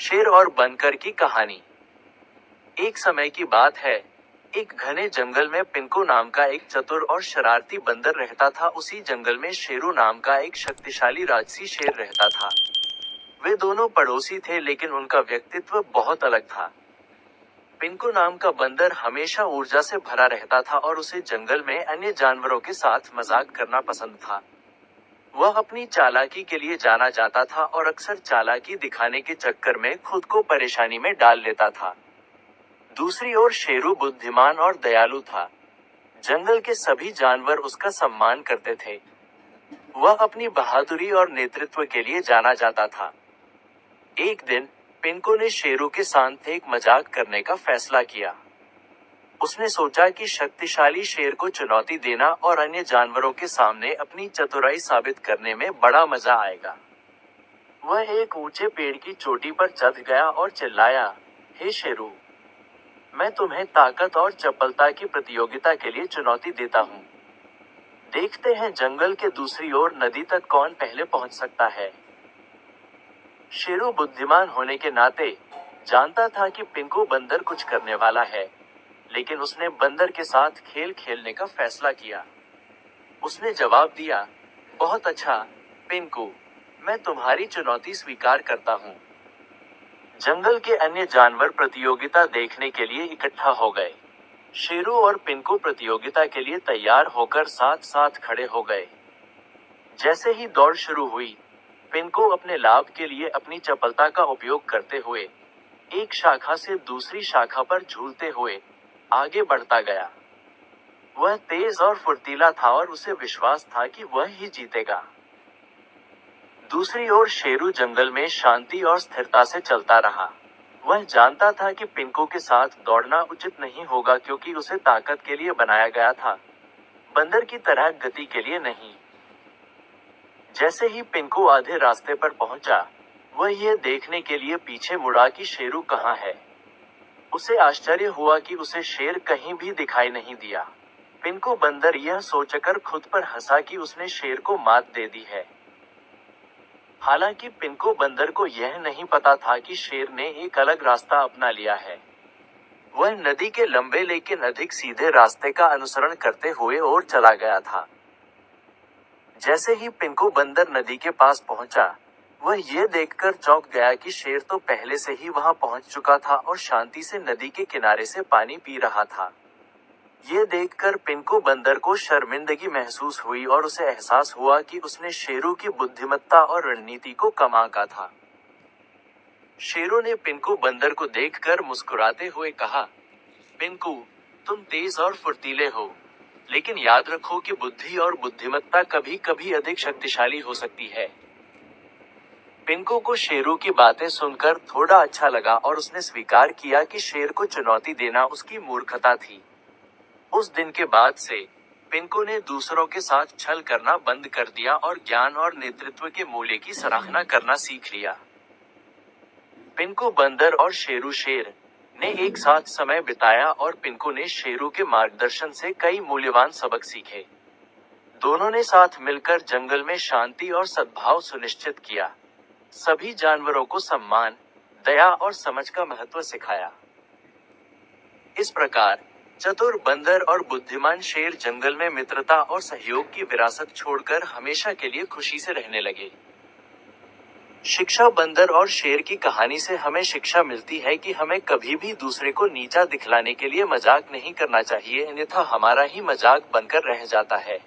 शेर और बनकर की कहानी। एक समय की बात है। एक घने जंगल में पिंकू नाम का एक चतुर और शरारती बंदर रहता था। उसी जंगल में शेरू नाम का एक शक्तिशाली राजसी शेर रहता था। वे दोनों पड़ोसी थे, लेकिन उनका व्यक्तित्व बहुत अलग था। पिंकू नाम का बंदर हमेशा ऊर्जा से भरा रहता था और उसे जंगल में अन्य जानवरों के साथ मजाक करना पसंद था। वह अपनी चालाकी के लिए जाना जाता था और अक्सर चालाकी दिखाने के चक्कर में खुद को परेशानी में डाल लेता था। दूसरी ओर शेरू बुद्धिमान और दयालु था। जंगल के सभी जानवर उसका सम्मान करते थे। वह अपनी बहादुरी और नेतृत्व के लिए जाना जाता था। एक दिन पिंकू ने शेरू के साथ एक मजाक करने का फैसला किया। उसने सोचा कि शक्तिशाली शेर को चुनौती देना और अन्य जानवरों के सामने अपनी चतुराई साबित करने में बड़ा मजा आएगा। वह एक ऊंचे पेड़ की चोटी पर चढ़ गया और चिल्लाया, हे शेरू, मैं तुम्हें ताकत और चपलता की प्रतियोगिता के लिए चुनौती देता हूँ। देखते हैं जंगल के दूसरी ओर नदी तक कौन पहले पहुंच सकता है। शेरू बुद्धिमान होने के नाते जानता था कि पिंकू बंदर कुछ करने वाला है, लेकिन उसने बंदर के साथ खेल खेलने का फैसला किया। उसने जवाब दिया, बहुत अच्छा पिंकू, मैं तुम्हारी चुनौती स्वीकार करता हूँ। जंगल के अन्य जानवर प्रतियोगिता देखने के लिए इकट्ठा हो गए। शेरू और पिंकू प्रतियोगिता के लिए तैयार होकर साथ साथ खड़े हो गए। जैसे ही दौड़ शुरू हुई, पिंकू अपने लाभ के लिए अपनी चपलता का उपयोग करते हुए एक शाखा से दूसरी शाखा पर झूलते हुए आगे बढ़ता गया। वह तेज और फुर्तीला था और उसे विश्वास था कि वह ही जीतेगा। दूसरी ओर शेरू जंगल में शांति और स्थिरता से चलता रहा। वह जानता था कि पिंकू के साथ दौड़ना उचित नहीं होगा, क्योंकि उसे ताकत के लिए बनाया गया था, बंदर की तरह गति के लिए नहीं। जैसे ही पिंकू आधे रास्ते पर पहुंचा, वह यह देखने के लिए पीछे मुड़ा कि शेरू कहाँ है। उसे आश्चर्य हुआ कि उसे शेर कहीं भी दिखाई नहीं दिया। पिंकू बंदर यह सोचकर खुद पर हंसा कि उसने शेर को मात दे दी है। हालांकि पिंकू बंदर को यह नहीं पता था कि शेर ने एक अलग रास्ता अपना लिया है। वह नदी के लंबे लेकिन अधिक सीधे रास्ते का अनुसरण करते हुए और चला गया था। जैसे ही पिंकू बंदर नदी के पास पहुंचा, वह यह देखकर चौंक गया कि शेर तो पहले से ही वहां पहुंच चुका था और शांति से नदी के किनारे से पानी पी रहा था। ये देखकर पिंकू बंदर को शर्मिंदगी महसूस हुई और उसे एहसास हुआ कि उसने शेरू की बुद्धिमत्ता और रणनीति को कम आंका था। शेरू ने पिंकू बंदर को देखकर मुस्कुराते हुए कहा, पिंकू, तुम तेज और फुर्तीले हो, लेकिन याद रखो कि बुद्धि और बुद्धिमत्ता कभी कभी अधिक शक्तिशाली हो सकती है। पिंकू को शेरू की बातें सुनकर थोड़ा अच्छा लगा और उसने स्वीकार किया कि शेर को चुनौती देना उसकी मूर्खता थी। उस दिन के बाद से पिंकू ने दूसरों के साथ छल करना बंद कर दिया और ज्ञान और नेतृत्व के मूल्य की सराहना करना सीख लिया। पिंकू बंदर और शेरू शेर ने एक साथ समय बिताया और पिंकू ने शेरू के मार्गदर्शन से कई मूल्यवान सबक सीखे। दोनों ने साथ मिलकर जंगल में शांति और सद्भाव सुनिश्चित किया। सभी जानवरों को सम्मान, दया और समझ का महत्व सिखाया। इस प्रकार चतुर बंदर और बुद्धिमान शेर जंगल में मित्रता और सहयोग की विरासत छोड़कर हमेशा के लिए खुशी से रहने लगे। शिक्षा। बंदर और शेर की कहानी से हमें शिक्षा मिलती है कि हमें कभी भी दूसरे को नीचा दिखलाने के लिए मजाक नहीं करना चाहिए, अन्यथा हमारा ही मजाक बनकर रह जाता है।